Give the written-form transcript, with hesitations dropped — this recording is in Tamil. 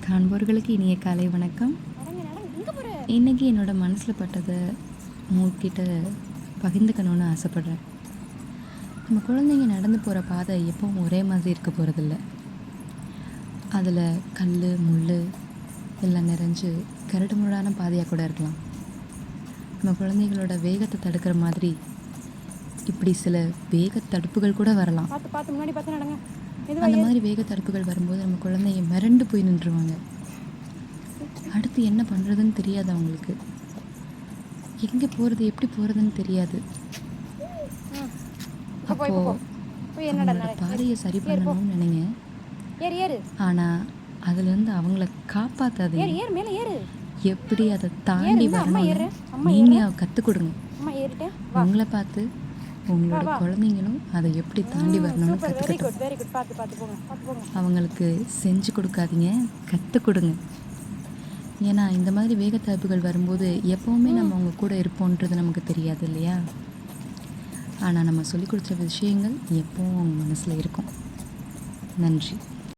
காண்பவர்களுக்கு இனிய காலை வணக்கம். இன்றைக்கி என்னோடய மனசில் பட்டதை உங்ககிட்ட பகிர்ந்துக்கணுன்னு ஆசைப்பட்றேன். நம்ம குழந்தைங்க நடந்து போகிற பாதை எப்பவும் ஒரே மாதிரி இருக்க போகிறதில்ல. அதில் கல் முள் எல்லாம் நிறைஞ்சு கரடு முரடான பாதையாக கூட இருக்கலாம். நம்ம குழந்தைகளோட வேகத்தை தடுக்கிற மாதிரி இப்படி சில வேக தடுப்புகள் கூட வரலாம். அந்த மாதிரி வேக தடுப்புகள் வரும்போது நம்ம குழந்தைங்க மிரண்டு போய் நின்றுவாங்க. அடுத்து என்ன பண்ணுறதுன்னு தெரியாது அவங்களுக்கு. எங்கே போகிறது எப்படி போகிறதுன்னு தெரியாது. அப்போது அவங்களோட பாதையை சரி பண்ணணும்னு நினைங்க. ஆனால் அதுலேருந்து அவங்கள காப்பாற்றாது. எப்படி அதை தாண்டி வரணும் நீங்கள் கற்றுக் கொடுங்க. உங்களை பார்த்து உங்களோட குழந்தைங்களும் அதை எப்படி தாண்டி வரணும்னு கற்றுக்கட்டும். அவங்களுக்கு செஞ்சு கொடுக்காதீங்க, கற்றுக் கொடுங்க. ஏன்னா இந்த மாதிரி வேகத்தடுப்புகள் வரும்போது எப்போவுமே நம்ம அவங்க கூட இருப்போன்றது நமக்கு தெரியாது இல்லையா? ஆனால் நம்ம சொல்லிக் கொடுத்த விஷயங்கள் எப்போவும் அவங்க மனசில் இருக்கும். நன்றி.